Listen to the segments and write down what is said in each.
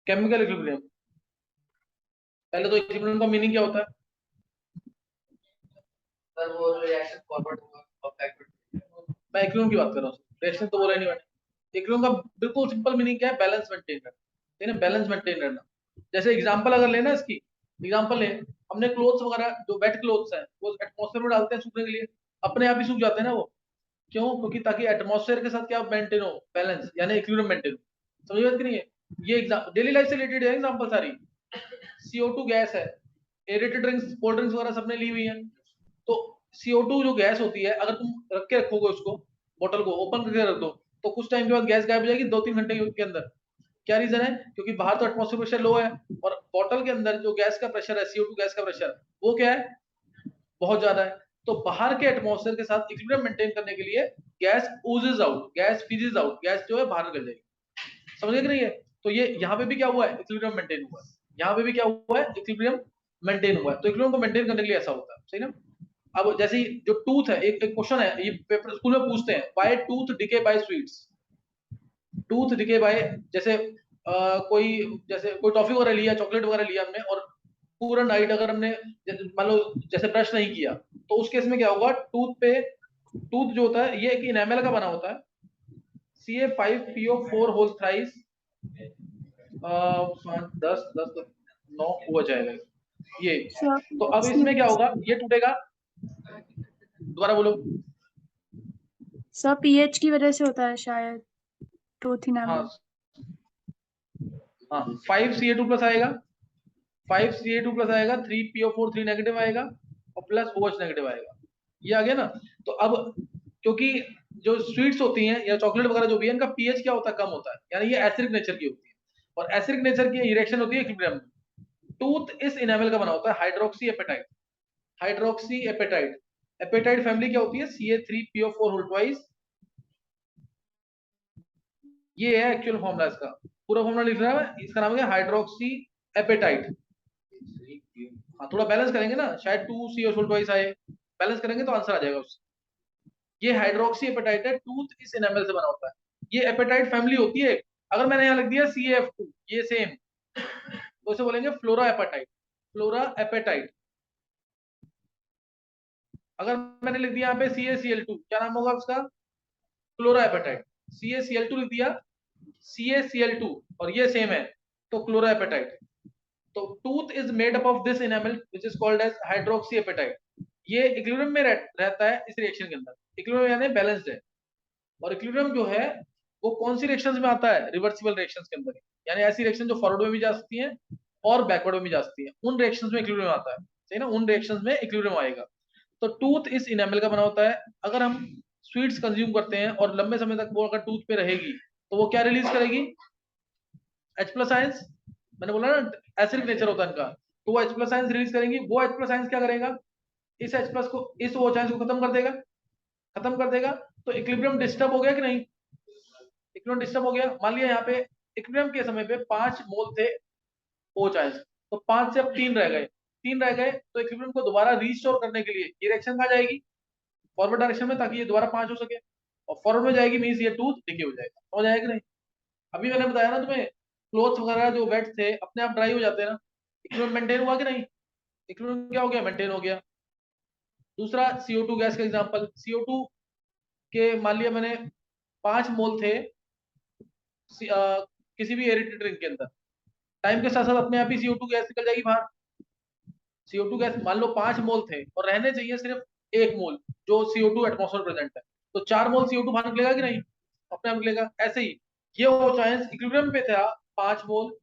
Chemical equilibrium. पहले तो equilibrium का मीनिंग क्या होता है? सर वो रिएक्शन फॉरवर्ड और बैकवर्ड। मैं इक्विलिब्रियम की बात कर रहा हूँ, रिएक्शन तो बोला ही नहीं मैंने। इक्विलिब्रियम का बिल्कुल सिंपल मीनिंग क्या है? बैलेंस मेंटेन करना, ठीक है, बैलेंस मेंटेन करना। जैसे एग्जांपल अगर लेना इसकी, एग्जांपल ले, हमने क्लोथ्स वगैरह जो वेट क्लोथ्स हैं वो एटमॉस्फेयर में डालते हैं सूखने के लिए, अपने आप ही सूख जाते हैं ना वो। क्यों? क्योंकि ताकि एटमॉस्फेयर के साथ क्या मेंटेन हो, बैलेंस, यानी इक्विलिब्रियम मेंटेन हो। समझ बात कि नहीं है? ये एग्जाम डेली लाइफ से रिलेटेड है, एग्जांपल सारी। CO2 गैस है, एरेटेड ड्रिंक्स, कोल्ड ड्रिंक्स वगैरह सबने ली हुई है। तो CO2 जो गैस होती है, अगर तुम रख के रखोगे उसको, बोतल को ओपन करके रख दो, तो कुछ टाइम के बाद गैस गायब हो जाएगी 2-3 घंटे के अंदर। क्या रीजन है? क्योंकि बाहर तो एटमॉस्फेयर प्रेशर लो है, और बोतल के अंदर जो गैस का प्रेशर है, CO2 गैस का प्रेशर, वो क्या है? बहुत ज्यादा है। तो बाहर के एटमॉस्फेयर के साथ इक्विलिब्रियम मेंटेन करने के लिए gas oozes out, gas fizzes out, gas जो है बाहर निकल जाएगी। समझ कि नहीं है? तो ये यहाँ पे भी क्या हुआ है? इक्विलिब्रियम मेंटेन हुआ है। यहाँ पे भी क्या हुआ है? इक्विलिब्रियम मेंटेन हुआ है। तो इक्विलिब्रियम को मेंटेन करने के लिए ऐसा होता है, सही ना? अब जैसे ही जो टूथ है, एक क्वेश्चन है, ये पेपर स्कूल में पूछते हैं, why tooth decay by sweets. Tooth decay by, जैसे कोई, जैसे कोई टॉफी वगैरह लिया, चॉकलेट वगैरह लिया हमने, और पूरा नाइट अगर हमने मान लो जैसे ब्रश नहीं किया, तो उस केस में क्या होगा? टूथ पे, टूथ जो होता है ये एक इनेमल का बना होता है, CA5PO4 होल थ्राइस 10 10 9 हो जाएगा ये। सर तो अब इसमें क्या होगा? ये टूटेगा, दोबारा बोलो। सर पीएच की वजह से होता है शायद, टूथ हाँ इनेमल। हाँ, 5 CA2 प्लस आएगा, 5 CA2 प्लस आएगा, 3PO4 3 नेगेटिव आएगा, और प्लस OH नेगेटिव आएगा। ये आ गया ना? तो अब क्योंकि जो स्वीट्स होती हैं या चॉकलेट वगैरह जो भी है, इनका पीएच क्या होता है? कम होता है, यानी ये एसिडिक नेचर की होती है, और एसिडिक नेचर की रिएक्शन होती है इक्विलिब्रियम में। टूथ इस इनेमल का बना होता है, hydroxy apatite. Hydroxy apatite, apatite family क्या होती है? CA3PO4 whole twice. ये है एक्चुअल फॉर्मूला इसका, पूरा फॉर्मूला लिख रहा है, इसका नाम है हाइड्रोक्सी एपेटाइट। हाँ, थोड़ा बैलेंस करेंगे ना, शायद 2CO ट्वाइस आए, बैलेंस करेंगे तो आंसर आ जाएगा उससे। ये हाइड्रोक्सी एपेटाइट है, टूथ इस एनामल से बना होता है। ये एपेटाइट फैमिली होती है। अगर मैंने यहाँ लिख दिया CF2, ये सेम, तो इसे बोलेंगे फ्लोरा एपेटाइट। Flora apatite. अगर मैंने लिख दिया यहाँ पे CaCl2, क्या नाम होगा उसका? क्लोरा एपेटाइट। CaCl2 लिख दिया, CaCl2, और ये सेम है, तो क्लोरा एपेटाइट। तो tooth is made up of this enamel which is called as hydroxy apatite. ये इक्विलिब्रियम में रहता है इस रिएक्शन के अंदर। इक्विलिब्रियम यानी बैलेंस्ड है। और इक्विलिब्रियम जो है वो कौन सी रिएक्शंस में आता है? रिवर्सिबल रिएक्शंस के अंदर, यानी ऐसी रिएक्शन जो फॉरवर्ड में भी जा सकती हैं और बैकवर्ड में भी जा सकती हैं, उन रिएक्शंस में इक्विलिब्रियम आता है, सही ना? उन रिएक्शंस में इक्विलिब्रियम आएगा। तो टूथ इस इनेमल का बना होता है। अगर हम स्वीट्स कंज्यूम करते हैं और लंबे समय तक वो अगर टूथ पे रहेगी, तो वो क्या रिलीज करेगी? H+ ions. मैंने बोला ना एसिडिक नेचर होता है इनका, तो वो H+ आयंस रिलीज करेंगी। वो H+ आयंस क्या करेगा? इस H+ को, इस OH आयंस को खत्म कर देगा, खत्म कर देगा। तो इक्विलिब्रियम डिस्टर्ब हो गया कि नहीं? इक्विलिब्रियम डिस्टर्ब हो गया। मान लिया यहाँ पे इक्विलिब्रियम के समय पे 5 मोल थे OH आयंस, तो 5 से अब 3 रह गए, 3 रह गए, तो इक्विलिब्रियम को दोबारा रीस्टोर करने के लिए ये रिएक्शन कहाँ जाएगी? फॉरवर्ड डायरेक्शन में, ताकि ये दोबारा 5 हो सके। और फॉरवर्ड में जाएगी मींस ये टूथ डिके हो जाएगा। समझ आया कि नहीं? अभी मैंने बताया ना तुम्हें, क्लोथ्स वगैरह जो वेट थे अपने आप ड्राई हो जाते हैं ना, इक्विलिब्रियम मेंटेन हुआ कि नहीं? इक्विलिब्रियम क्या हो गया? मेंटेन हो गया। दूसरा CO2 गैस का एग्जांपल, CO2 के मान लिया मैंने 5 मोल थे किसी भी एरिटेड ड्रिंक के अंदर, टाइम के साथ साथ अपने आप ही CO2 गैस निकल जाएगी बाहर। CO2 गैस मान लो 5 मोल थे, और रहने चाहिए सिर्फ 1 मोल जो CO2 एटमॉस्फेयर प्रेजेंट है, तो 4 मोल CO2 बाहर निकलेगा कि नहीं? अपने आप निकलेगा। ऐसे ही ये OH आयंस इक्विलिब्रियम पे था 5 मोल,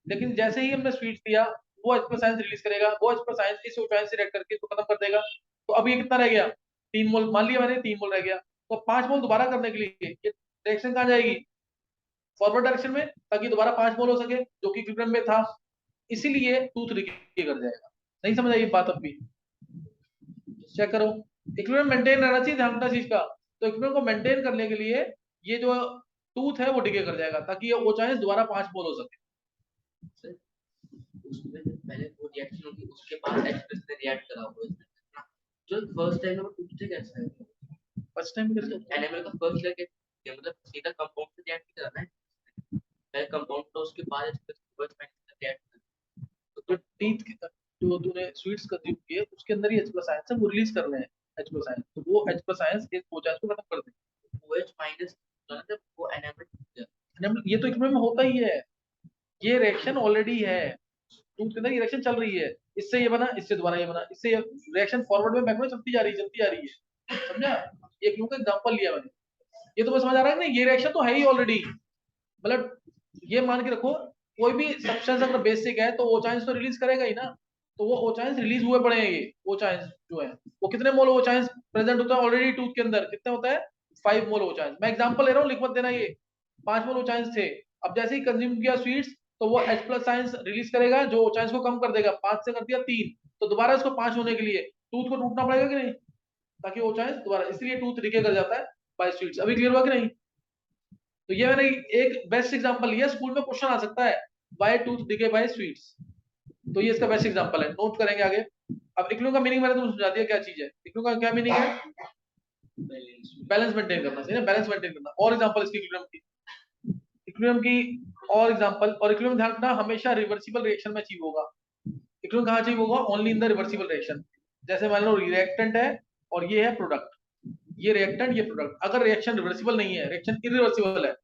लेकिन जैसे ही हमने स्वीट दिया, वो H+ आयंस रिलीज करेगा, वो H+ आयंस इस OH आयंस से रिएक्ट करके इसको खत्म कर देगा। तो अब ये कितना रह गया? 3 मोल। मान लिया मैंने 3 मोल रह गया, तो 5 मोल दोबारा करने के लिए ये रिएक्शन कहाँ जाएगी? फॉरवर्ड डायरेक्शन में, ताकि दोबारा 5 मोल हो सके, जो कि इक्विलिब्रियम में था। इसीलिए टूथ डिके कर जाएगा। नहीं समझ आई बात? अब भी चेक करो। इक्विलिब्रियम मेंटेन रहना चाहिए, ध्यान रखना चीज का। तो इक्विलिब्रियम को मेंटेन करने के लिए ये जो टूथ है वो डिके कर जाएगा, ताकि ये OH आयंस दोबारा 5 मोल हो सके। उसमें पहले वो रिएक्शन होगी, उसके बाद H+ ने रिएक्ट करा होगा इसमें ना। जो फर्स्ट टाइम में टूथ से कैसा है? फर्स्ट टाइम कैसे? एनिमल का फर्स्ट लेके मतलब सीधा कंपाउंड से रिएक्ट करना है, पहले कंपाउंड तो उसके बाद H+ टीथ जो तूने स्वीट्स कंज्यूम किए उसके अंदर ही H+ आयंस है, वो रिलीज करने हैं H+ आयंस, तो वो H+ आयंस एक कोचायंस को खत्म कर देंगे। OH माइनस जब वो एनामल, ये तो इक्विलिब्रियम में होता ही है, ये रिएक्शन ऑलरेडी है, टूथ के अंदर ये रिएक्शन चल रही है, इससे ये बना, इससे दोबारा ये बना, इससे ये रिएक्शन फॉरवर्ड में बैकवर्ड चलती जा रही है, समझा? ये क्यों का एग्जांपल लिया मैंने, ये तो बस समझ आ रहा है ना, ये रिएक्शन तो है ही ऑलरेडी, मतलब ये मान के रखो कोई भी सब्सटेंस अगर बेसिक है तो ओचाइंस तो रिलीज करेगा ही ना, तो वो ओचाइंस रिलीज हुए पड़े हैं, ये ओचाइंस जो है वो कितने मोल ओचाइंस प्रेजेंट होता है ऑलरेडी टूथ के अंदर, कितने होता है 5 मोल ओचाइंस, मैं एग्जांपल ले रहा हूँ, लिख मत देना, ये 5 मोल ओचाइंस थे, अब जैसे ही कंज्यूम किया स्वीट्स तो वो H+ आयंस रिलीज करेगा जो ओचाइंस को कम कर देगा, 5 से कर दिया 3, तो दोबारा इसको 5 होने के लिए टूथ को टूटना पड़ेगा कि नहीं, ताकि ओचाइंस दोबारा, इसलिए टूथ डिके कर जाता है बाय स्वीट्स। अभी क्लियर हुआ कि नहीं? तो ये मैंने एक बेस्ट एग्जांपल लिया, स्कूल में क्वेश्चन आ सकता है, by tooth decay by sweets, तो ये इसका बेस्ट एग्जांपल है, नोट करेंगे आगे। अब इक्विलिब्रियम का मीनिंग मैंने तुमको समझा दिया क्या चीज है, इक्विलिब्रियम का क्या मीनिंग है, बैलेंस मेंटेन करना, सही ना, बैलेंस मेंटेन करना। और एग्जांपल इसकी इक्विलिब्रियम की और एग्जांपल, और इक्विलिब्रियम ध्यान रखना हमेशा रिवर्सिबल रिएक्शन में अचीव होगा, इक्विलिब्रियम कहां अचीव होगा, only in the reversible reaction, जैसे मान लो रिएक्टेंट है और ये है प्रोडक्ट, ये रिएक्टेंट ये प्रोडक्ट, अगर रिएक्शन रिवर्सिबल नहीं है, रिएक्शन इरिवर्सिबल है,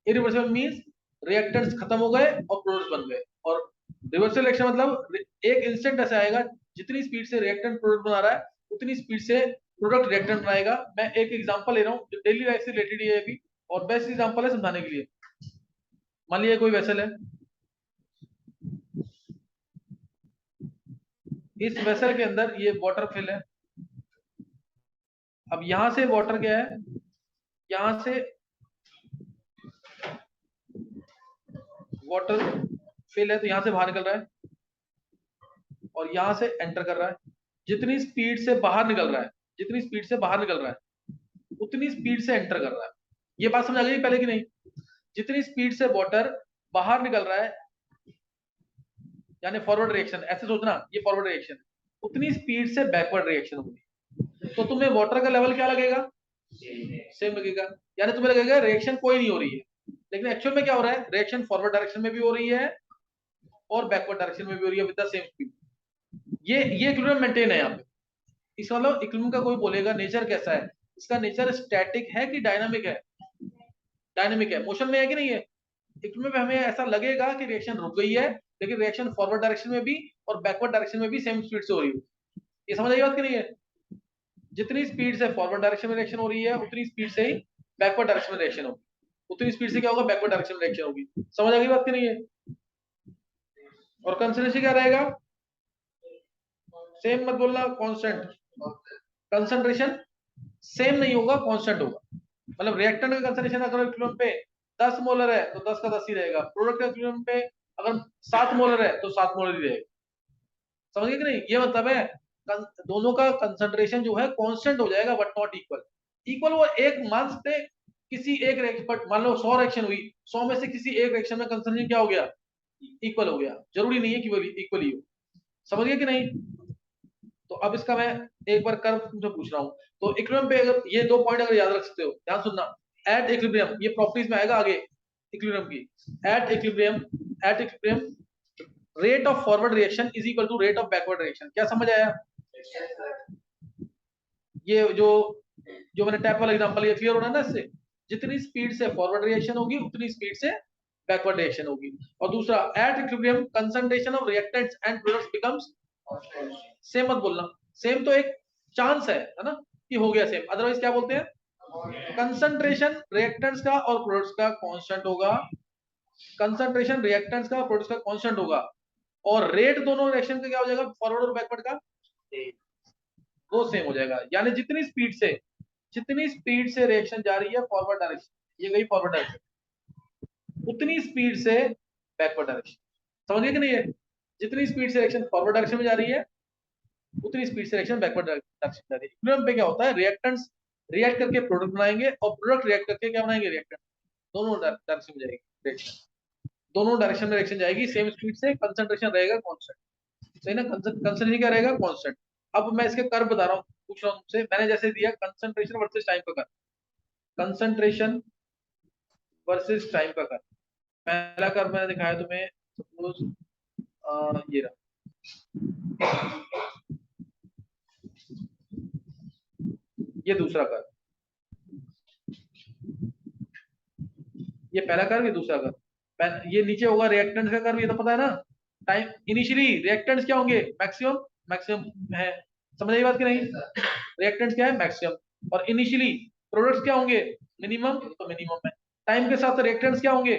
इरिवर्सिबल मींस रिएक्टेंट्स खत्म हो गए और प्रोडक्ट्स बन गए, और रिवर्सल रिएक्शन मतलब एक इंस्टेंट ऐसा आएगा जितनी स्पीड से रिएक्टेंट प्रोडक्ट बना रहा है उतनी स्पीड से प्रोडक्ट रिएक्टेंट बनाएगा। मैं एक एग्जांपल ले रहा हूं जो डेली लाइफ से रिलेटेड है अभी, और बेस्ट एग्जांपल है समझाने के लिए। मान लीजिए कोई वेसल है, इस वेसल के अंदर ये वाटर फिल है, अब यहां से वाटर क्या है, यहां से वाटर फिल है तो यहां से बाहर निकल रहा है और यहां से एंटर कर रहा है, जितनी स्पीड से बाहर निकल रहा है, जितनी स्पीड से बाहर निकल रहा है उतनी स्पीड से एंटर कर रहा है, ये बात समझ आ गई पहले कि नहीं? जितनी स्पीड से वाटर बाहर निकल रहा है यानी फॉरवर्ड रिएक्शन, ऐसे सोचना ये फॉरवर्ड रिएक्शन, उतनी स्पीड से बैकवर्ड रिएक्शन होगी, तो तुम्हें वाटर का लेवल क्या लगेगा, सेम लगेगा, यानी तुम्हें लगेगा रिएक्शन कोई नहीं हो रही है, लेकिन एक्चुअल में क्या हो रहा है, रिएक्शन फॉरवर्ड डायरेक्शन में भी हो रही है और बैकवर्ड डायरेक्शन में भी हो रही है विद द सेम स्पीड। ये इक्विलिब्रियम मेंटेन है यहाँ पे, इस मतलब इक्विलिब्रियम का कोई बोलेगा नेचर कैसा है, इसका नेचर स्टैटिक है कि डायनामिक है, डायनामिक है, मोशन में है कि नहीं है। इक्विलिब्रियम में हमें ऐसा लगेगा कि रिएक्शन रुक गई है, लेकिन रिएक्शन फॉरवर्ड डायरेक्शन में भी और बैकवर्ड डायरेक्शन में भी सेम स्पीड से हो रही है, ये समझ आई बात कि नहीं है? जितनी स्पीड से फॉरवर्ड डायरेक्शन में रिएक्शन हो रही है उतनी स्पीड से ही बैकवर्ड डायरेक्शन में रिएक्शन होगी, उतनी स्पीड से क्या होगा, बैकवर्ड डायरेक्शन में रिएक्शन होगी, समझ आ गई बात कि नहीं है? और कंसंट्रेशन क्या रहेगा, सेम मत बोलना, कांस्टेंट, कंसंट्रेशन सेम नहीं होगा, कांस्टेंट होगा, मतलब रिएक्टेंट का कंसंट्रेशन अगर इक्विलिब्रियम पे 10 मोलर है तो 10 का 10 ही रहेगा, प्रोडक्ट का इक्विलिब्रियम पे अगर 7 मोलर है तो 7 मोलर ही रहेगा, समझ गए कि नहीं? ये मतलब है दोनों का कंसंट्रेशन जो है कांस्टेंट हो जाएगा बट नॉट इक्वल, इक्वल वो एक मान सकते किसी एक रिएक्शन, बट मान लो 100 रिएक्शन हुई, 100 में से किसी एक रिएक्शन में कंसंट्रेशन क्या हो गया, इक्वल हो गया, जरूरी नहीं है कि इक्वल ही हो, समझ गए कि नहीं? तो अब इसका मैं एक बार कर्व तुमसे पूछ रहा हूँ, तो इक्विलिब्रियम पे अगर ये 2 पॉइंट अगर याद रख सकते हो, ध्यान सुनना, एट इक्विलिब्रियम, ये प्रॉपर्टीज में आएगा आगे इक्विलिब्रियम की, at equilibrium rate of forward reaction is equal to rate of backward reaction, क्या समझ आया? ये जो मैंने टैप वाला एग्जांपल, ये क्लियर हो रहा है ना इससे, जितनी स्पीड से फॉरवर्ड रिएक्शन होगी उतनी स्पीड से बैकवर्ड रिएक्शन होगी। और दूसरा, at equilibrium concentration of reactants and products becomes same, मत बोलना सेम, तो एक चांस है ना कि हो गया सेम, अदरवाइज क्या बोलते हैं, कंसंट्रेशन रिएक्टेंट्स का और प्रोडक्ट्स का कांस्टेंट होगा, कंसंट्रेशन रिएक्टेंट्स का और प्रोडक्ट्स का कांस्टेंट होगा, और रेट दोनों रिएक्शन का क्या हो जाएगा, फॉरवर्ड और बैकवर्ड का वो सेम हो जाएगा, यानी जितनी स्पीड से रिएक्शन जा रही है फॉरवर्ड डायरेक्शन, ये गई फॉरवर्ड डायरेक्शन, उतनी स्पीड से बैकवर्ड डायरेक्शन, समझ गए कि नहीं है? जितनी स्पीड से रिएक्शन फॉरवर्ड डायरेक्शन में जा रही है उतनी स्पीड से रिएक्शन बैकवर्ड डायरेक्शन में जा रही है। इक्विलिब्रियम पे क्या होता है, रिएक्टेंट्स रिएक्ट करके प्रोडक्ट बनाएंगे और प्रोडक्ट रिएक्ट करके क्या बनाएंगे, रिएक्टेंट, दोनों डायरेक्शन में जाएगी रिएक्शन, दोनों डायरेक्शन में रिएक्शन जाएगी सेम स्पीड से, कंसंट्रेशन रहेगा कांस्टेंट, सही ना, कंसंट्रेशन क्या रहेगा, कांस्टेंट। अब मैं इसके कर्व बता रहा हूँ, पूछ रहा हूँ तुमसे, मैंने जैसे दिया कंसंट्रेशन वर्सेस टाइम का कर्व, कंसंट्रेशन वर्सेस टाइम का कर्व, पहला कर्व मैंने दिखाया तुम्हें, सपोज ये रहा, ये दूसरा कर्व, ये पहला कर्व, ये दूसरा कर्व। ये नीचे होगा रिएक्टेंस का कर्व, ये तो पता है ना। टाइम इनिशियली रिएक्टेंस क्या होंगे, मैक्सिमम, मैक्सिमम है, समझ आई बात कि नहीं। रिएक्टेंस क्या है, मैक्सिमम। और इनिशियली प्रोडक्ट्स क्या होंगे, मिनिमम, तो मिनिमम है। टाइम के साथ रिएक्टेंस क्या होंगे,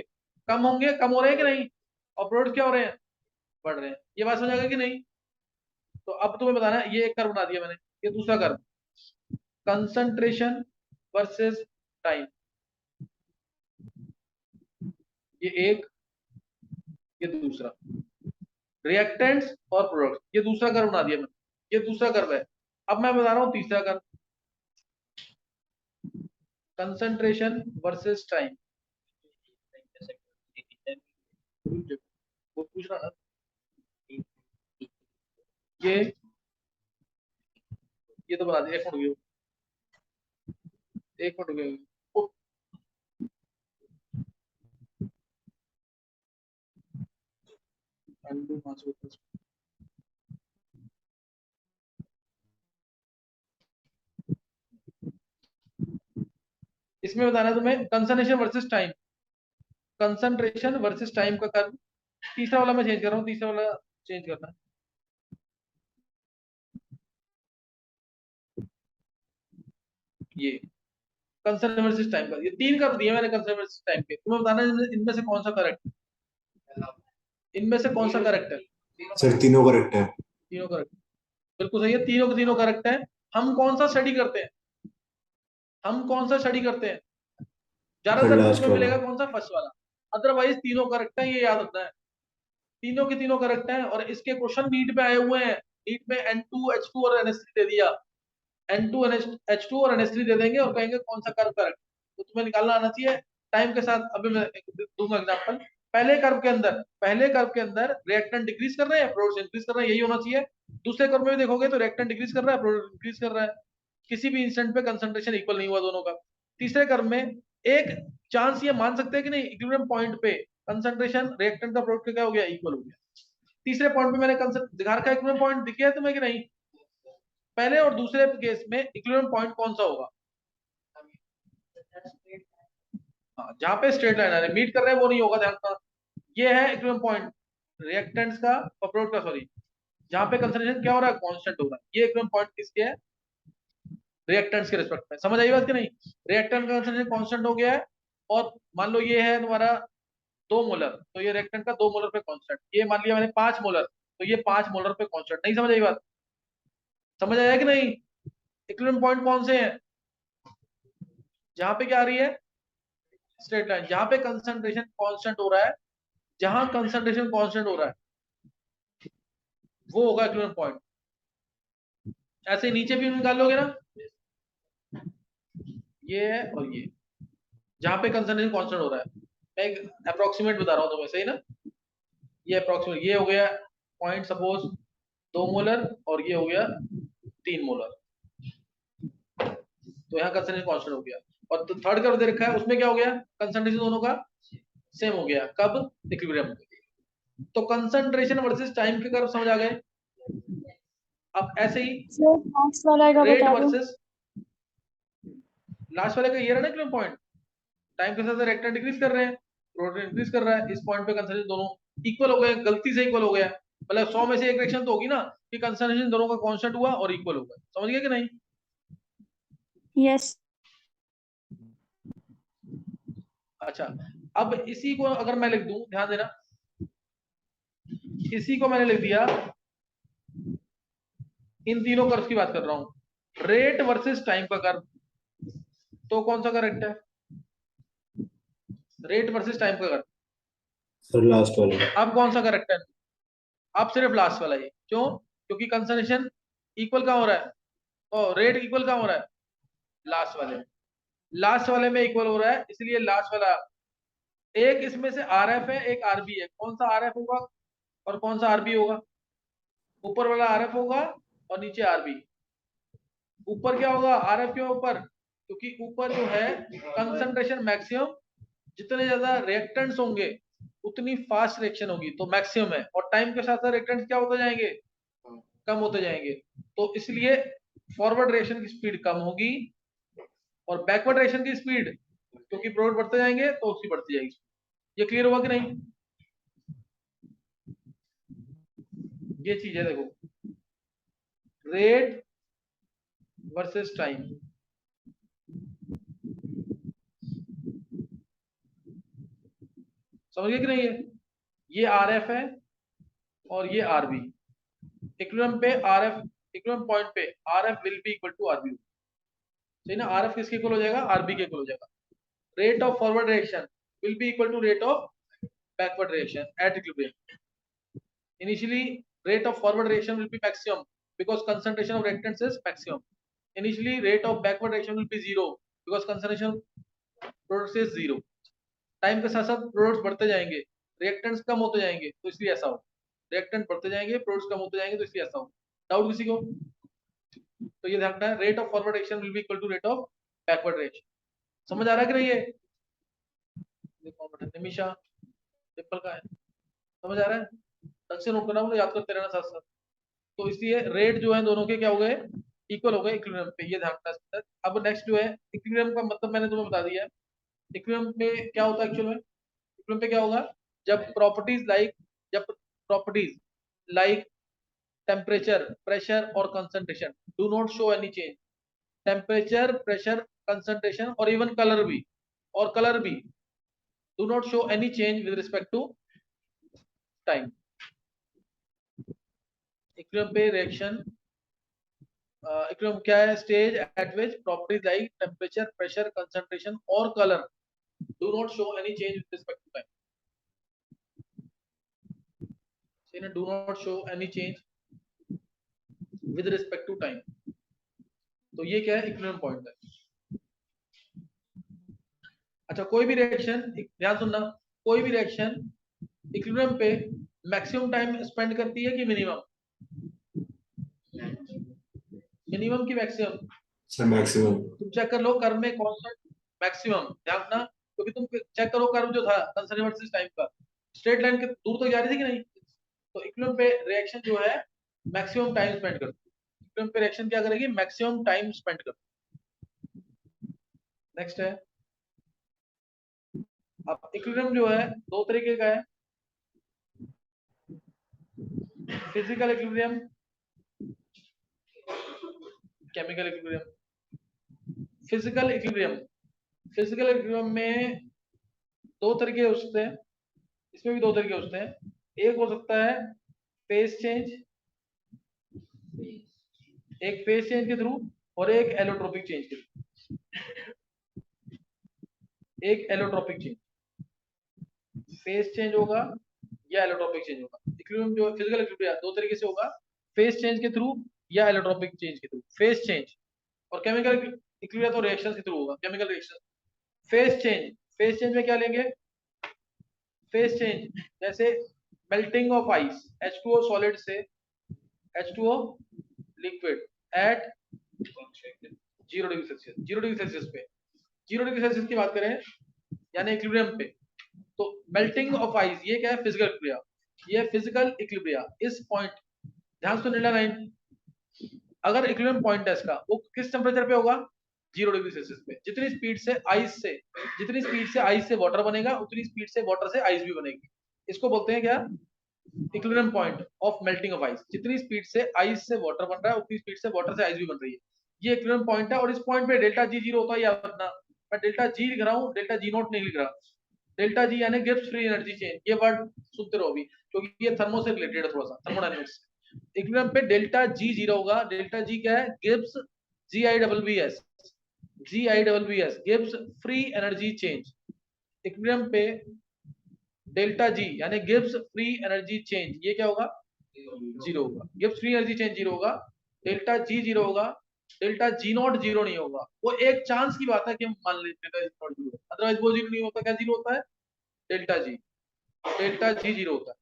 कम होंगे, कम हो रहे हैं कि नहीं, और प्रोडक्ट्स क्या हो रहे हैं, बढ़ रहे हैं। ये बात समझ आ गई कि नहीं। तो अब तुम्हें बताना है, ये एक कर्व बना दिया मैंने, ये दूसरा कर्व, कंसंट्रेशन वर्सेस टाइम, ये एक, ये दूसरा, रिएक्टेंट्स और प्रोडक्ट्स, ये दूसरा कर्व बना दिया मैंने, ये दूसरा कर्व है। अब मैं बता रहा हूं तीसरा कर्व, कंसंट्रेशन वर्सेस टाइम। वो पूछ रहा ना, ये तो बता दिया, एक मिनट, एक मिनट, इसमें बताना है तुम्हें concentration versus time, concentration versus time का कर्व। तीसरा वाला मैं चेंज कर रहा हूँ, तीसरा वाला चेंज करना है। ये कंसंट्रेशन वर्सेस टाइम का, ये तीन कर्व दिए मैंने कंसंट्रेशन वर्सेस टाइम के, तुम्हें बताना है इनमें से कौन सा करेक्ट है, इनमें से कौन सा करेक्ट है। सर तीनों करेक्ट है। तीनों करेक्ट, बिल्कुल सही है, तीनों के तीनों करेक्ट है। हम कौन सा स्टडी करते हैं, हम कौन सा स्टडी करते हैं, ज्यादातर बुक में मिलेगा कौन सा, फर्स्ट वाला। अदरवाइज तीनों करेक्ट है, ये याद रखना है, तीनों के तीनों करेक्ट हैं। और इसके क्वेश्चन नीट पे आए हुए हैं, नीट में N2H2 और NH3 दे दिया, N2H2 और NH3 दे देंगे और कहेंगे कौन सा कर्व करेक्ट, तो तुम्हें निकालना आना चाहिए टाइम के साथ। अभी मैं दूंगा एग्जांपल। पहले कर्व के अंदर रिएक्टेंट डिक्रीज कर रहे हैं, प्रोडक्ट इंक्रीज कर रहे हैं, यही होना चाहिए। दूसरे कर्व में भी देखोगे तो रिएक्टेंट डिक्रीज कर रहा है, प्रोडक्ट इंक्रीज कर रहा है, किसी भी इंस्टेंट पे कंसंट्रेशन इक्वल नहीं हुआ दोनों का। तीसरे कर्व में एक चांस ये मान सकते हैं कि नहीं, इक्विलिब्रियम पॉइंट पे कंसंट्रेशन रिएक्टेंट का प्रोडक्ट क्या हो गया, इक्वल हो गया। तीसरे पॉइंट पे मैंने दिखा रखा है इक्विलिब्रियम पॉइंट, दिख गया तुम्हें कि नहीं। पहले और दूसरे केस में इक्विलिब्रियम पॉइंट कौन सा होगा, हाँ, जहां पे स्ट्रेट लाइन है मीट कर रहे हैं वो नहीं होगा, ध्यान रखना। ये है इक्विलिब्रियम पॉइंट रिएक्टेंट्स का और प्रोडक्ट का, सॉरी, जहां पे कंसंट्रेशन क्या हो रहा है, कांस्टेंट हो रहा है। ये इक्विलिब्रियम पॉइंट किसके है, रिएक्टेंट्स के रिस्पेक्ट में। समझ आई बात कि नहीं। रिएक्टेंट का कंसंट्रेशन कांस्टेंट हो गया है, और मान लो ये है तुम्हारा 2 मोलर, तो ये रिएक्टेंट का 2 मोलर पे कांस्टेंट, ये मान लिया मैंने 5 मोलर, तो ये 5 मोलर पे कांस्टेंट। नहीं समझ आई बात, समझ आया कि नहीं। इक्विलिब्रियम पॉइंट कौन से हैं, जहां पे क्या आ रही है, स्ट्रेट लाइन, जहां पे कंसंट्रेशन कांस्टेंट हो रहा है, जहां कंसंट्रेशन कांस्टेंट हो रहा है वो होगा इक्विलिब्रियम पॉइंट। ऐसे नीचे भी निकाल लोगे ना, ये है और ये, जहां पे कंसंट्रेशन कांस्टेंट हो रहा है। मैं एक अप्रोक्सीमेट बता रहा हूं तुम्हें, सही ना। ये अप्रोक्सीमेट, ये हो गया पॉइंट सपोज 2 मोलर, और ये हो गया 3 मोलर, तो यहाँ कंसंट्रेशन कांस्टेंट हो गया। और तो थर्ड कर्व दे रखा है, उसमें क्या हो गया, कंसंट्रेशन दोनों का सेम हो गया, कब, इक्विलिब्रियम। तो कंसंट्रेशन वर्सेस टाइम के कर्व समझ आ गए। अब ऐसे ही लास्ट वाला का रेट बता दो। वर्सेस, लास्ट वाले का ये रहा ना इक्विलिब्रियम पॉइंट, टाइम के साथ रिएक्टेंट डिक्रीज कर रहे हैं, प्रोडक्ट इंक्रीज कर रहा है, इस पॉइंट पे कंसंट्रेशन दोनों इक्वल हो गए, गलती से इक्वल हो गया, मतलब 100 में से एक रिएक्शन तो होगी ना कि कंसंट्रेशन दोनों का कांस्टेंट हुआ और इक्वल हो गया। समझ गए कि नहीं। यस। अच्छा, अब इसी को अगर मैं लिख दूं, ध्यान देना, इसी को मैंने लिख दिया, इन तीनों कर्व की बात कर रहा हूं, रेट वर्सेस टाइम का कर्व, तो कौन सा करेक्ट है, रेट वर्सेस टाइम का कर्व। सर लास्ट वाला। अब कौन सा करेक्ट है, अब सिर्फ लास्ट वाला ही, क्यों, क्योंकि कंसंट्रेशन इक्वल कहां हो रहा है, और रेट इक्वल कहां हो रहा है, लास्ट वाले में, लास्ट वाले में इक्वल हो रहा है, इसलिए लास्ट वाला। एक इसमें से आरएफ है, एक आरबी है, कौन सा आरएफ होगा और कौन सा आरबी होगा, ऊपर वाला आरएफ होगा और नीचे आरबी। ऊपर क्या होगा, आरएफ क्यों ऊपर, क्योंकि ऊपर जो है कंसंट्रेशन मैक्सिमम, जितने ज्यादा रिएक्टेंट्स होंगे उतनी फास्ट रिएक्शन होगी, तो मैक्सिमम है। और टाइम के साथ साथ रिएक्टेंट्स क्या होते जाएंगे, कम होते जाएंगे। तो इसलिए फॉरवर्ड रिएक्शन की स्पीड कम होगी और बैकवर्ड रिएक्शन की स्पीड, क्योंकि प्रोडक्ट बढ़ते जाएंगे तो उसकी बढ़ती जाएगी। ये क्लियर हुआ कि नहीं? ये चीज है, देखो, रेट वर्सेस टाइम। समझ गए कि नहीं? ये आर एफ है और ये आर बी। इक्विलिब्रियम पे आर एफ, इक्विलिब्रियम पॉइंट पे R F will be equal to R B. सही ना? आर एफ किसके इक्वल हो जाएगा, आर बी के इक्वल हो जाएगा। Rate of forward reaction will be equal to rate of backward reaction at equilibrium. Initially, rate of forward reaction will be maximum because concentration of reactants is maximum. Initially, rate of backward reaction will be zero because concentration of products is zero. Time के साथ साथ products बढ़ते जाएंगे, reactants कम होते जाएंगे, तो इसलिए ऐसा हो। रिएक्टेंट बढ़ते जाएंगे, प्रोडक्ट्स कम होते जाएंगे, तो इसलिए ऐसा हो। डाउट किसी को? तो ये ध्यान रखना है, rate of forward reaction will be equal to rate of backward reaction. समझ आ रहा है कि नहीं? ये देखो बेटा, निमिषा डिम्पल का है, समझ आ रहा है? ढंग से नोट करना, मतलब याद करते रहना साथ साथ। तो इसलिए रेट जो है दोनों के क्या हो गए, इक्वल हो गए इक्विलिब्रियम पे। ये ध्यान रखना है। अब नेक्स्ट जो है, इक्विलिब्रियम का मतलब मैंने तुम्हें बता दिया है। इक्विलिब्रियम में क्या होता है एक्चुअल में? इक्विलिब्रियम पे क्या होगा, जब प्रॉपर्टीज लाइक टेम्परेचर, प्रेशर और concentration do not show any change. Temperature, pressure, concentration और इवन कलर भी do not show any change with respect to time. Equilibrium पे रिएक्शन, इक्विलिब्रियम क्या है, stage at which properties like temperature, pressure, concentration और colour do not show any change with respect to time. Do not show any change with respect to time. तो ये क्या है, equilibrium point है। अच्छा, कोई भी रिएक्शन, ध्यान सुनना, कोई भी रिएक्शन इक्विलिब्रियम पे मैक्सिमम टाइम स्पेंड करती है कि मिनिमम? मिनिमम की मैक्सिमम? Sir maximum. तुम चेक कर लो कर्व में कौन सा मैक्सिमम, ध्यान रखना, क्योंकि तुम चेक करो कर्व जो था कंसर्वेटिव वर्सेस टाइम का, स्ट्रेट लाइन के दूर तक जा रही थी कि नहीं? तो इक्विलिब्रियम पे रिएक्शन जो है मैक्सिमम टाइम स्पेंड करती है। इक्विलिब्रियम पे रिएक्शन क्या करेगी, मैक्सिमम टाइम स्पेंड करती है। नेक्स्ट है, अब इक्विलिब्रियम जो है दो तरीके का है, physical equilibrium, chemical equilibrium. Physical equilibrium में दो तरीके हो सकते हैं, इसमें भी दो तरीके हो सकते हैं। एक हो सकता है फेज चेंज, एक फेज चेंज के थ्रू और एक एलोट्रोपिक चेंज के थ्रू। एक एलोट्रोपिक चेंज, फेज चेंज होगा या एलोट्रोपिक चेंज होगा। इक्विलिब्रियम जो फिजिकल इक्विलिब्रियम दो तरीके से होगा, फेज चेंज के थ्रू या एलोट्रोपिक चेंज के थ्रू। फेज चेंज, और केमिकल इक्विलिब्रियम तो रिएक्शन के थ्रू होगा, केमिकल रिएक्शन। फेज चेंज में क्या लेंगे, फेज चेंज जैसे melting of ice, H2O solid से H2O liquid at 0 degree Celsius. 0 degree Celsius पे, 0 डिग्री सेल्सियस की बात करें यानी इक्विलिब्रियम पे, तो मेल्टिंग ऑफ आइस ये क्या है, फिजिकल इक्विलिब्रियम। ये फिजिकल इक्विलिब्रियम इस पॉइंट, ध्यान से नीला लाइन, अगर इक्विलिब्रियम पॉइंट है इसका, वो किस टेम्परेचर पे होगा, 0 डिग्री सेल्सियस पे। जितनी स्पीड से आइस से वाटर बनेगा, उतनी स्पीड से वाटर से आइस भी बनेगी। इसको बोलते हैं क्या, equilibrium point of melting of ice. जितनी स्पीड से आइस से वाटर बन रहा है, उतनी स्पीड से वाटर से आइस भी बन रही है। ये इक्विलिब्रियम पॉइंट है, और इस पॉइंट पे डेल्टा जी 0 होता है, याद रखना। मैं डेल्टा जी लिख रहा हूँ, डेल्टा जी नॉट नहीं लिख रहा। डेल्टा जी यानी गिब्स फ्री एनर्जी चेंज, ये वर्ड सुनते रहो अभी, क्योंकि ये थर्मो से रिलेटेड है, थोड़ा सा थर्मोडायनेमिक्स। इक्विलिब्रियम पे डेल्टा जी 0 होगा। डेल्टा जी क्या है, Gibbs GIBBS, Gibbs free energy change. Equilibrium पे डेल्टा जी यानी गिब्स फ्री एनर्जी चेंज, ये क्या होगा, 0 होगा। गिब्स फ्री एनर्जी चेंज 0 होगा, डेल्टा जी 0 होगा, डेल्टा जी नॉट 0 नहीं होगा। वो एक चांस की बात है कि हम मान लेते हैं डेल्टा जी 0, अदरवाइज वो 0 नहीं होता। क्या 0 होता है, डेल्टा जी 0 होता है।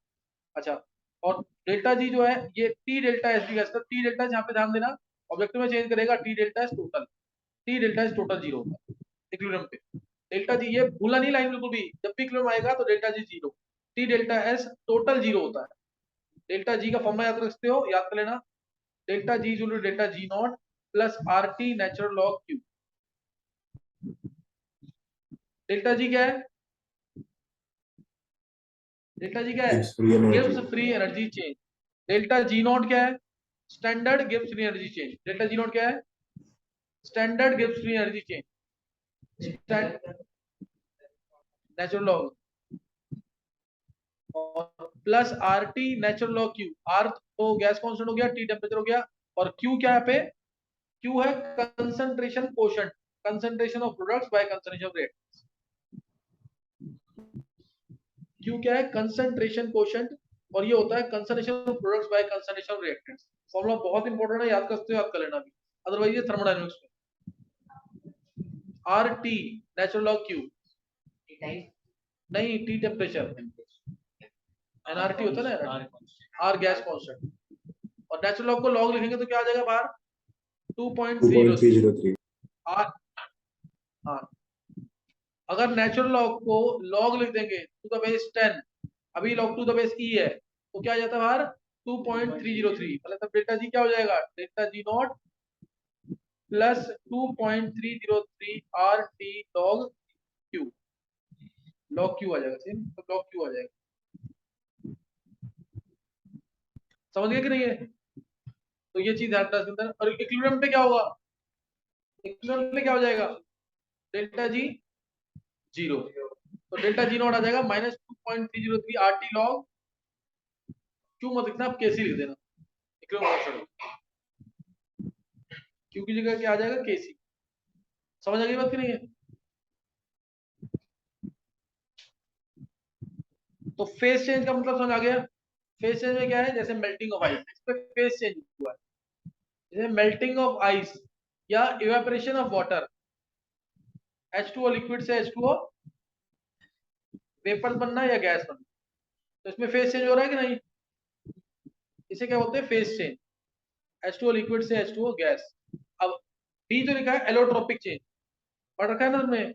अच्छा, और डेल्टा जी जो है ये टी डेल्टा एस भी, टी डेल्टा यहाँ पे ध्यान देना, ऑब्जेक्टिव में चेंज करेगा, T delta S total, T delta S total 0 होगा इक्विलिब्रियम पे। डेल्टा जी ये भूलना नहीं लाइन बिल्कुल भी, जब भी इक्विलिब्रियम आएगा तो delta G 0। T delta S total 0 होता है। डेल्टा जी का फॉर्मूला याद रखते हो, याद कर लेना, delta G equal to delta G not plus R T natural log Q. Delta G क्या है? डेल्टा जी क्या है? Gives free energy. गिव्स free energy change. Delta G not क्या है? स्टैंडर्ड गिव्स free energy change. Delta G not क्या है? स्टैंडर्ड गिव्स free energy change, natural log, और plus R T natural log Q. R तो गैस कांस्टेंट हो गया, टी टेम्परेचर हो गया, और क्यू क्या है पे? क्यू है concentration quotient, concentration of products by concentration of reactants. Q क्या है? कंसंट्रेशन कोशेंट, और ये होता है concentration of products by concentration of reactants. Formula बहुत इंपॉर्टेंट है, याद करते हो, याद कर लेना भी, अदरवाइज ये थर्मोडायनामिक्स में। Are T natural log Q, नहीं टी टेम्परेचर, एनआरटी होता है ना, आर गैस कांस्टेंट, और नेचुरल लॉग को लॉग लिखेंगे तो क्या आ जाएगा बाहर? 2.303। 2.303. आर, हाँ, अगर नेचुरल लॉग को लॉग लिख देंगे टू द बेस 10, अभी लॉग टू द बेस ई है, तो क्या आ जाता है बाहर? 2.303। मतलब डेल्टा जी क्या हो जाएगा? Delta G not plus 2.303 R T log Q. Log Q आ जाएगा, सेम तो लॉग क्यू आ जाएगा। समझ गए कि नहीं है? तो ये चीज ध्यान रखना इसके अंदर। और इक्विलिब्रियम पे क्या होगा? इक्विलिब्रियम पे क्या हो जाएगा? डेल्टा जी 0, तो डेल्टा जी नॉट आ जाएगा minus 2.303 R T log Q. मत लिखना, आप केसी लिख देना इक्विलिब्रियम, क्यू की जगह क्या आ जाएगा? केसी। समझ आ गई बात कि नहीं है? तो फेज चेंज का मतलब समझ आ गया? फेज चेंज में क्या है? जैसे मेल्टिंग ऑफ आइस, इस पे फेज चेंज हुआ है, जैसे मेल्टिंग ऑफ आइस या evaporation of water, H2O liquid से H2O वेपर बनना या गैस बनना, तो इसमें फेज चेंज हो रहा है कि नहीं? इसे क्या बोलते हैं? Phase change. H2O लिक्विड से H2O गैस। अब डी जो लिखा है एलोट्रोपिक चेंज, पढ़ रखा है ना उसमें?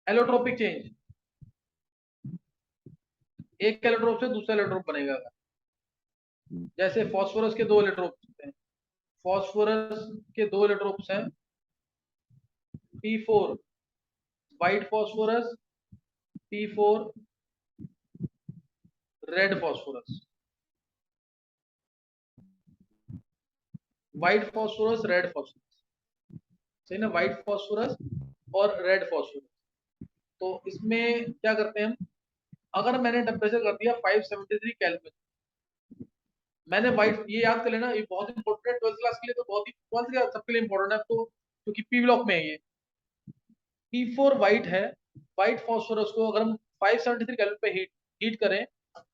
एलोट्रोपिक चेंज, एक एलोट्रोप से दूसरा एलोट्रोप बनेगा। जैसे फास्फोरस के 2 इलेक्ट्रोप्स हैं, फास्फोरस के 2 इलेक्ट्रोप्स हैं, P4 white phosphorus, P4 red phosphorus, white phosphorus red phosphorus, सही ना? व्हाइट फास्फोरस और रेड फास्फोरस। तो इसमें क्या करते हैं हम? अगर मैंने टेम्परेचर कर दिया 573 केल्विन, मैंने व्हाइट, ये याद कर लेना, ये बहुत इंपॉर्टेंट है 12th क्लास के लिए, तो बहुत ही 12th क्लास सबके लिए इंपॉर्टेंट है तो, क्योंकि पी ब्लॉक में है ये। P4 व्हाइट है, व्हाइट फास्फोरस को अगर हम 573 केल्विन पे हीट करें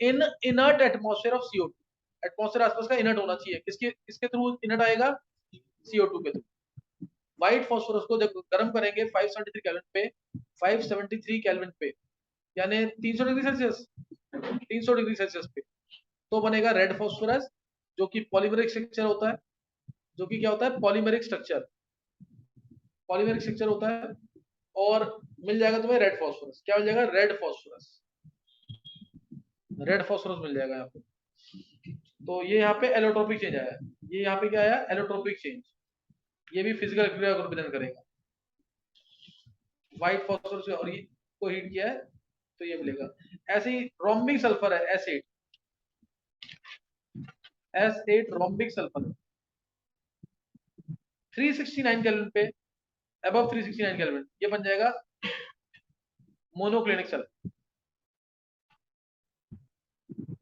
in inert atmosphere of CO2, atmosphere आसपास का इनर्ट होना चाहिए, किसके किसके थ्रू इनर्ट आएगा? CO2 के थ्रू। व्हाइट फास्फोरस को जब गर्म करेंगे 573 केल्विन पे, 573 केल्विन पे, यानी 300 डिग्री सेल्सियस, 300 डिग्री सेल्सियस पे, तो बनेगा रेड फास्फोरस, जो कि पॉलीमेरिक स्ट्रक्चर होता है, जो कि क्या होता है? पॉलीमेरिक स्ट्रक्चर, पॉलीमेरिक स्ट्रक्चर होता है। और मिल जाएगा तुम्हें रेड फास्फोरस, क्या मिल जाएगा? रेड फास्फोरस, रेड फास्फोरस मिल जाएगा यहाँ पे। तो ये यहाँ पे एलोट्रोपिक चेंज आया, ये यहाँ पे क्या आया? Allotropic change. ये भी फिजिकल क्रिया को रिप्रेजेंट करेगा। व्हाइट फास्फोरस और ये को हीट किया है तो ये मिलेगा। ऐसे ही रोम्बिक सल्फर है, acid, S8 rhombic sulphur 369 kelvin पे, अबव 369 केल्विन, ये बन जाएगा monoclinic sulphur,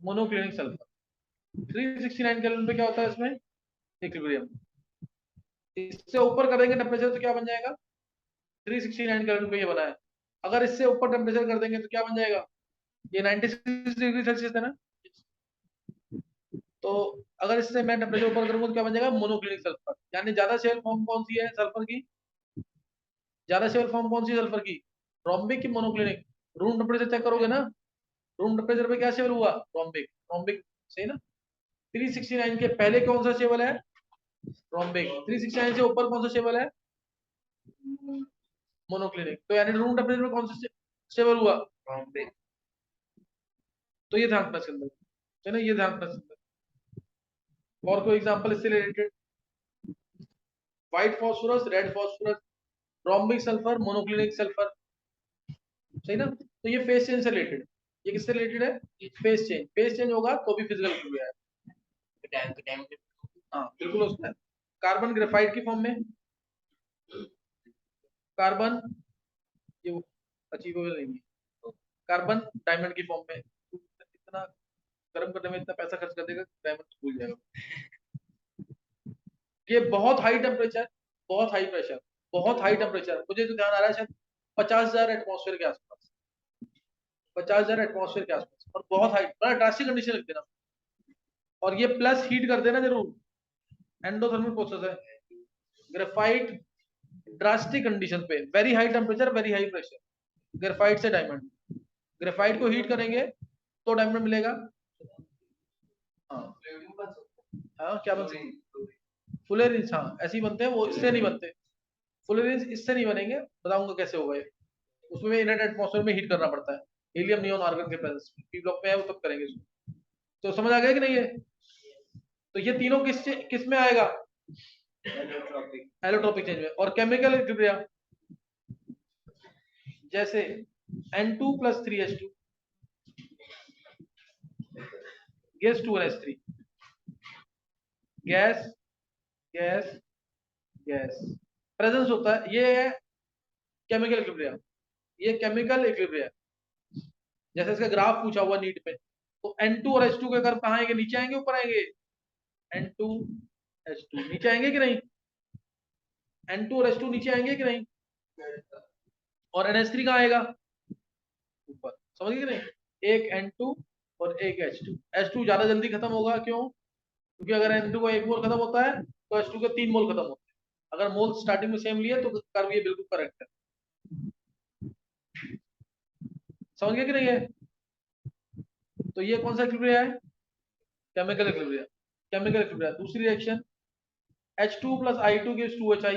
monoclinic sulphur. 369 kelvin पे क्या होता है? इसमें इक्विलिब्रियम। इससे ऊपर करेंगे टेम्परेचर तो क्या बन जाएगा? 369 केल्विन पे ये बना है, अगर इससे ऊपर टेम्परेचर कर देंगे तो क्या बन जाएगा? ये 96 डिग्री सेल्सियस है ना, तो अगर इससे मैं टेम्परेचर ऊपर करूंगा तो क्या बन जाएगा? Monoclinic sulphur. यानी ज्यादा शेल फॉर्म कौन सी है सल्फर की? ज्यादा शेल फॉर्म कौन सी है सल्फर की? रोम्बिक की मोनोक्लिनिक? रूम टेम्परेचर चेक करोगे ना, रूम टेम्परेचर पे क्या शेल हुआ? रोम्बिक, रोम्बिक, सही ना? 369 के पहले कौन सा शेवल है? रोम्बिक। 369 से ऊपर कौन सा शेवल है? मोनोक्लिनिक। तो यानी रूम टेम्परेचर में कौन सा स्टेबल हुआ? रोम्बिक। तो ये ध्यान रखना इसके अंदर, है ना, ये ध्यान रखना इसके अंदर। और कोई एग्जांपल इससे related? White phosphorus, red phosphorus, rhombic sulphur, monoclinic sulphur, सही ना। तो ये फेस चेंज से रिलेटेड, ये किससे रिलेटेड है? Face change. फेस चेंज होगा तो भी फिजिकल एक्टिविटी है। हाँ बिल्कुल उसमें कार्बन ग्रेफाइट की फॉर्म में, कार्बन ये अचीवेबल नहीं है, कार्बन डायमंड की फॉर्म में। इतना गर्म करने में इतना पैसा खर्च कर देगा, डायमंड भूल जाएगा। ये बहुत हाई टेम्परेचर, बहुत हाई प्रेशर, बहुत हाई टेम्परेचर, मुझे तो ध्यान आ रहा है शायद 50,000 एटमॉस्फेयर के आसपास, 50,000 एटमॉस्फेयर के आसपास, और बहुत हाई, बड़ा ड्रास्टिक कंडीशन लगती है ना। और ये प्लस हीट कर देना जरूर, एंडोथर्मिक प्रोसेस है। ग्रेफाइट ड्रास्टिक कंडीशन पे, very high temperature, very high pressure, graphite से डायमंड। ग्रेफाइट को हीट करेंगे तो डायमंड मिलेगा। हाँ हाँ, क्या बन सकती है? फुलेरिन्स, हाँ ऐसे ही बनते हैं वो, इससे नहीं बनते। फुलेरिन्स इससे नहीं बनेंगे, बताऊंगा कैसे होगा ये। उसमें इनर्ट एटमॉस्फेयर में हीट करना पड़ता है, हीलियम नियोन आर्गन के प्रेजेंस में, पी ब्लॉक में है वो, तब करेंगे इसको। तो समझ आ गया कि नहीं है? तो ये तीनों किस में आएगा? एलोट्रोपिक चेंज में। और केमिकल एक्टिविटी जैसे N2 + 3H2 gas 2NH3, gas gas gas presence होता है, ये है केमिकल इक्विलिब्रियम, ये केमिकल इक्विलिब्रियम। जैसे इसका ग्राफ पूछा हुआ नीट में, तो N2 और H2 के कर्व कहाँ आएंगे? नीचे आएंगे ऊपर आएंगे? N2 H2 नीचे आएंगे कि नहीं? N2 और H2 नीचे आएंगे कि नहीं? और NH3 कहाँ आएगा? ऊपर। समझ गए कि नहीं? एक N2 और एक H2। H2 ज्यादा जल्दी खत्म होगा, क्यों? क्योंकि अगर N2 का 1 मोल खत्म होता है तो H2 के 3 मोल खत्म होते हैं। अगर मोल स्टार्टिंग में सेम लिए तो कर्व ये बिल्कुल करेक्ट है। समझ गए कि नहीं है? तो ये कौन सा इक्विलिब्रियम है? Chemical equilibrium. Chemical equilibrium. दूसरी reaction H2 + I2 gives 2HI।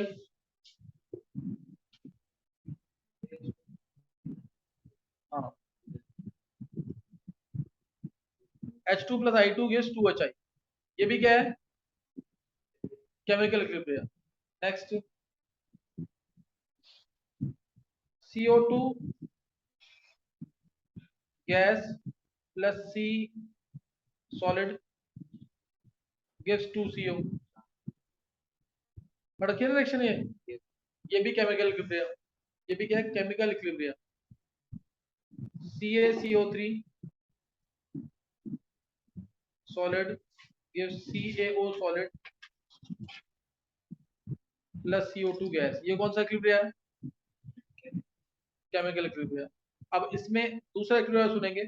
हाँ, H2 + I2 gives 2HI, ये भी क्या है? Chemical equilibrium. Next CO2 gas + C solid gives 2CO। बड़ा क्लियर रिएक्शन है ये भी केमिकल इक्विलिब्रियम। ये भी क्या है? Chemical equilibrium. CaCO3 solid gives CaO solid + CO2 gas. ये कौन सा इक्विलिब्रियम है? Chemical equilibrium. अब इसमें दूसरा इक्विलिब्रियम सुनेंगे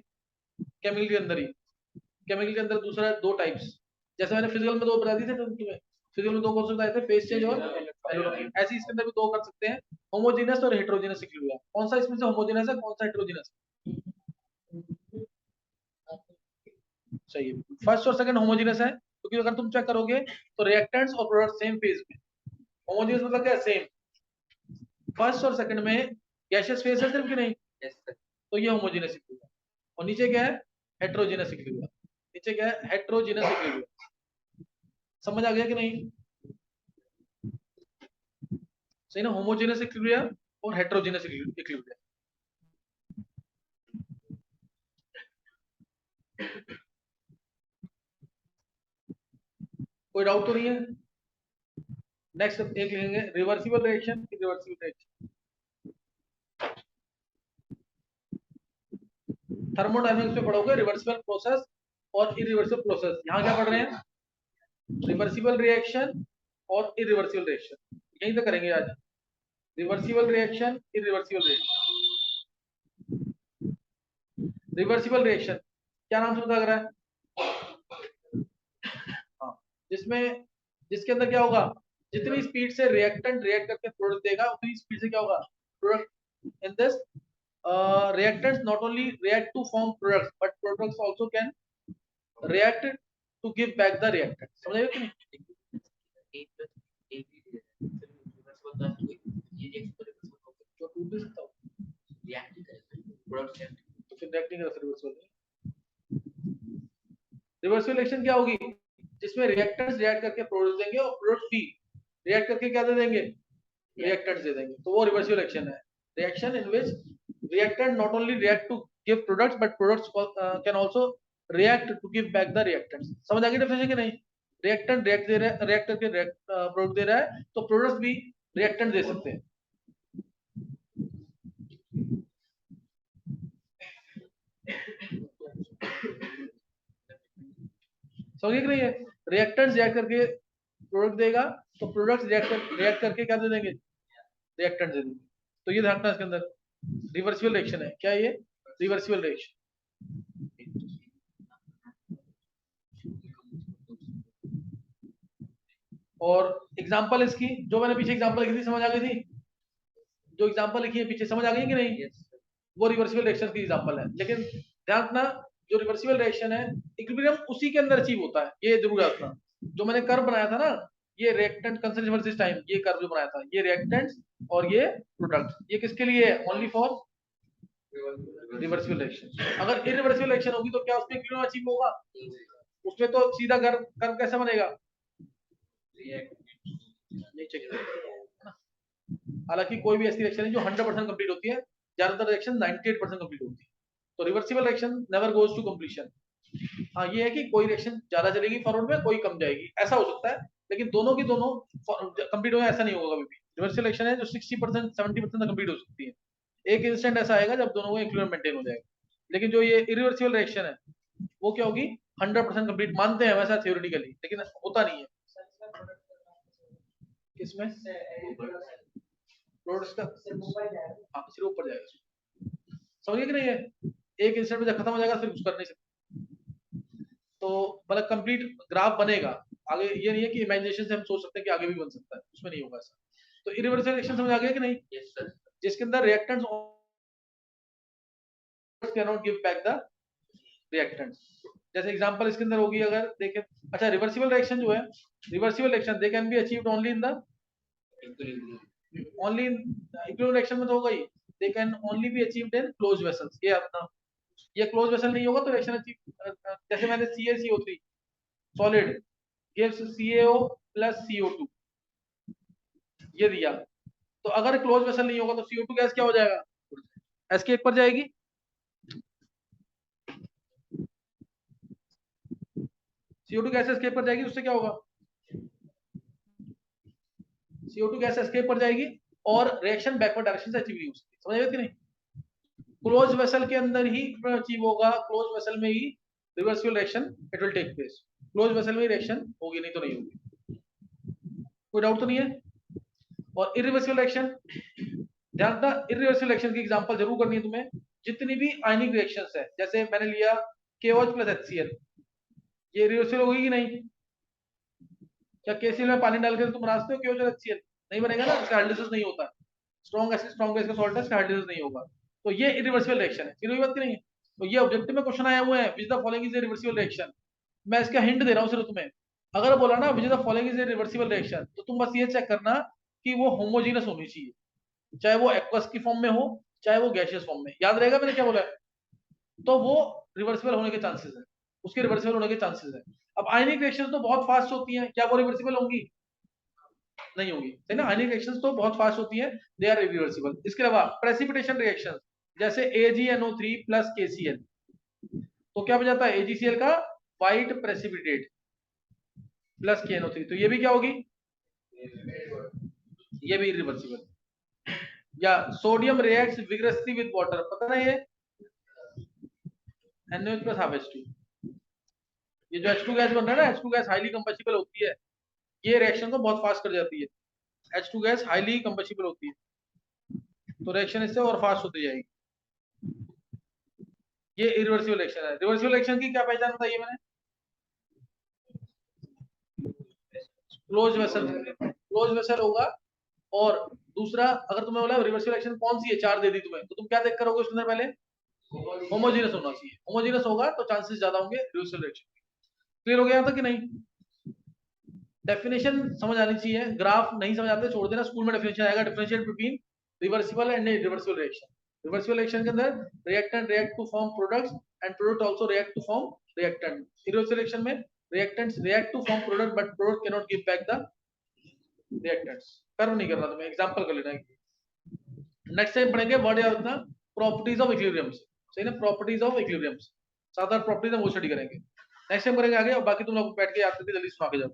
केमिकल के अंदर ही। केमिकल के अंदर दूसरा दो टाइप्स, जैसे मैंने फिजिकल में दो बता दिए थे तुम्हें। फिजिकल में दो कौन से बताए थे? फेस चेंज और एलोट्रोपिक। ऐसे इसके अंदर भी दो कर सकते हैं, होमोजेनस और हेटेरोजेनस इक्विलिब्रियम। कौन सा इसमें से होमोजेनस है, कौन सा हेटेरोजेनस? सही है, फर्स्ट और सेकंड होमोजेनस है, क्योंकि अगर तुम चेक करोगे तो रिएक्टेंट्स और प्रोडक्ट सेम फेज में। होमोजेनस मतलब क्या? सेम। फर्स्ट और सेकंड में गैसियस फेज है सिर्फ कि नहीं? तो ये होमोजेनस इक्विलिब्रियम। और नीचे क्या है? Heterogeneous equilibrium. नीचे क्या है? Heterogeneous equilibrium. समझ आ गया कि नहीं? सही ना, होमोजेनस इक्विलिब्रियम और हेटेरोजेनस इक्विलिब्रियम। कोई डाउट तो नहीं है? नेक्स्ट एक लेंगे reversible reaction. Reversible reaction thermodynamics में पढ़ोगे, रिवर्सिबल प्रोसेस और इरिवर्सिबल प्रोसेस। यहाँ क्या पढ़ रहे हैं? रिवर्सिबल रिएक्शन और इरिवर्सिबल रिएक्शन, यहीं पे करेंगे आज। Reversible reaction, irreversible reaction. Reversible reaction क्या नाम से पता लग रहा है? हाँ, जिसमें जिसके अंदर क्या होगा? जितनी स्पीड से रिएक्टेंट रिएक्ट करके प्रोडक्ट देगा, उतनी स्पीड से क्या होगा? Product in this reactants not only react to form products but products also can react to give back the reactant। समझ आया कि नहीं? तो टूट भी सकता हो, तो फिर रिएक्ट नहीं कर सकते रिवर्सिबल। रिवर्सिबल रिएक्शन क्या होगी, जिसमें रिएक्टेंट्स रिएक्ट करके प्रोडक्ट देंगे और प्रोडक्ट भी रिएक्ट करके क्या दे देंगे, रिएक्टेंट्स दे देंगे, तो वो रिवर्सिबल रिएक्शन है। Reaction in which reactant not only react to give products but products can also react to give back the reactants। समझ आ गई डेफिनेशन कि नहीं? रिएक्टेंट रिएक्ट दे रहा है, रिएक्ट करके प्रोडक्ट दे रहा है, तो प्रोडक्ट्स भी रिएक्टेंट दे सकते हैं। समझिए कि नहीं है? रिएक्टेंट्स रिएक्ट करके प्रोडक्ट देगा, तो प्रोडक्ट्स रिएक्ट करके क्या दे देंगे, रिएक्टेंट दे देंगे। तो ये ध्यान रखना इसके अंदर रिवर्सिबल रिएक्शन है। क्या ये? Reversible reaction. और एग्जांपल इसकी जो मैंने पीछे एग्जांपल लिखी थी, समझ आ गई थी? जो एग्जांपल लिखी है पीछे समझ आ गई कि नहीं? वो रिवर्सिबल रिएक्शन की एग्जांपल है। लेकिन ध्यान रखना, जो रिवर्सिबल रिएक्शन है इक्विलिब्रियम उसी के अंदर अचीव होता है, ये जरूर याद रखना। जो मैंने कर्व बनाया था ना, ये रिएक्टेंट कंसंट्रेशन वर्सेस टाइम, ये कर्व जो बनाया था, ये रिएक्टेंट्स और ये प्रोडक्ट, ये किसके लिए है? Only for reversible reaction. अगर इरिवर्सिबल रिएक्शन होगी तो क्या उसमें इक्विलिब्रियम अचीव होगा? उसमें तो सीधा कर्व कैसे बनेगा? हालांकि कोई भी ऐसी रिएक्शन है जो 100% कंप्लीट होती है, ज्यादातर रिएक्शन 98% कंप्लीट होती है। तो reversible reaction never goes to completion. हाँ ये है कि कोई रिएक्शन ज्यादा चलेगी फॉरवर्ड में, कोई कम जाएगी, ऐसा हो सकता है, लेकिन दोनों की दोनों कंप्लीट हो, ऐसा नहीं होगा कभी भी। रिवर्सिबल रिएक्शन है जो 60% 70% तक कंप्लीट हो सकती है। एक इंस्टेंट ऐसा आएगा जब दोनों का इक्विलिब्रियम मेंटेन हो जाएगा। लेकिन जो ये इरिवर्सिबल रिएक्शन है वो क्या होगी? 100% कंप्लीट मानते हैं वैसा थ्योरेटिकली, लेकिन होता नहीं है। किसमें? प्रोडक्ट्स का, हाँ सिर्फ ऊपर जाएगा। समझिए कि नहीं है? एक इंस्टेंट में जब खत्म हो जाएगा फिर कुछ कर नहीं सकते। तो मतलब कंप्लीट ग्राफ बनेगा आगे, ये नहीं है कि इमेजिनेशन से हम सोच सकते हैं कि आगे भी बन सकता है, उसमें नहीं होगा ऐसा। तो इरिवर्सिबल रिएक्शन समझ आ गया कि नहीं? Yes sir. जिसके अंदर reactants can not give back the reactants. जैसे एग्जांपल इसके अंदर होगी, अगर देखें, अच्छा रिवर्सिबल रिएक्शन जो है, reversible reaction they can be achieved only in the only in equilibrium reaction में तो होगा ही, they can only be achieved in closed vessels. ये अपना, ये क्लोज वेसल नहीं होगा तो रिएक्शन अचीव, जैसे मैंने CaCO3 solid gives CaO plus CO2 ये दिया, तो अगर क्लोज वेसल नहीं होगा तो CO2 गैस क्या हो जाएगा? एस्केप पर जाएगी। CO2 गैस एस्केप पर जाएगी, उससे क्या होगा? CO2 गैस एस्केप पर जाएगी और रिएक्शन बैकवर्ड डायरेक्शन से अचीव नहीं हो सकती। समझ गए कि नहीं? क्लोज वेसल के अंदर ही अचीव होगा, क्लोज वेसल में ही reversible reaction it will take place. Close vessel में ही रिएक्शन होगी, नहीं तो नहीं होगी। कोई डाउट तो नहीं है? और इरिवर्सिबल रिएक्शन, ध्यान रखना, इरिवर्सिबल रिएक्शन की एग्जांपल जरूर करनी है तुम्हें। जितनी भी आयनिक रिएक्शंस है, जैसे मैंने लिया KOH प्लस HCl, ये रिवर्सिबल होगी कि नहीं? क्या KCl में पानी डालकर तुम बना सकते हो KOH और HCl? नहीं बनेगा ना, इसका हाइड्रोलिसिस नहीं होता। स्ट्रॉन्ग एसिड स्ट्रॉन्ग बेस का सॉल्ट है, इसका हाइड्रोलिसिस नहीं होगा, तो ये इरिवर्सिबल रिएक्शन है। फिर वही बात की नहीं है? तो ये ऑब्जेक्टिव में क्वेश्चन आया हुआ है, which the following is a reversible reaction. मैं इसका हिंट दे रहा हूं सिर्फ तुम्हें। अगर बोला ना which the following is a reversible reaction, तो तुम बस ये चेक करना कि वो होमोजेनस होनी चाहिए, चाहे वो एक्वस की फॉर्म में हो चाहे वो गैसियस फॉर्म में। याद रहेगा मैंने क्या बोला है? तो वो रिवर्सिबल होने के चांसेस है, उसके रिवर्सिबल होने के चांसेस है। अब आयनिक रिएक्शंस तो बहुत फास्ट होती हैं, क्या वो रिवर्सिबल होंगी? नहीं होगी, है ना? आयनिक रिएक्शंस तो बहुत फास्ट होती हैं, दे आर इरिवर्सिबल। इसके अलावा प्रेसिपिटेशन रिएक्शंस जैसे AgNO3 प्लस KCl, तो क्या बन जाता है? AgCl का व्हाइट प्रेसिपिटेट प्लस KNO3, तो ये भी क्या होगी? ये भी इरिवर्सिबल। या sodium reacts vigorously with water, पता है ये NaOH प्लस हाफ H2, ये जो H2 गैस बन रहा है ना, H2 गैस हाईली कंबस्टिबल होती है, ये रिएक्शन को बहुत फास्ट कर जाती है। H2 गैस हाईली कंबस्टिबल होती है, तो रिएक्शन इससे और फास्ट होती जाएगी। ये इरिवर्सिबल रिएक्शन है। रिवर्सिबल रिएक्शन की क्या पहचान बताइए मैंने? क्लोज वेसल, क्लोज वेसल होगा। और दूसरा, अगर तुम्हें बोला रिवर्सिबल रिएक्शन कौन सी है, 4 दे दी तुम्हें, तो तुम क्या देख करोगे उसके अंदर? पहले होमोजेनस होना चाहिए, होमोजेनस होगा तो चांसेस ज्यादा होंगे रिवर्सिबल रिएक्शन। क्लियर हो गया था कि नहीं? डेफिनेशन समझ आनी चाहिए, ग्राफ नहीं समझ आते छोड़ देना, स्कूल में डेफिनेशन आएगा, differentiate between reversible and irreversible reaction. Reversible reaction के अंदर reactant react to form products and product also react to form reactant. reverse reaction में reactants react to form product but product cannot give back the reactants. Curve नहीं करना, तुम्हें example कर लेना है. Next time पढ़ेंगे what are the properties of equilibriums. सही ना, प्रॉपर्टीज ऑफ इक्विलिब्रियम्स, सात आठ प्रॉपर्टीज हम वो स्टडी करेंगे. नेक्स्ट टाइम करेंगे आगे, और बाकी तुम लोग बैठ के याद करके जल्दी सुना के जाओ.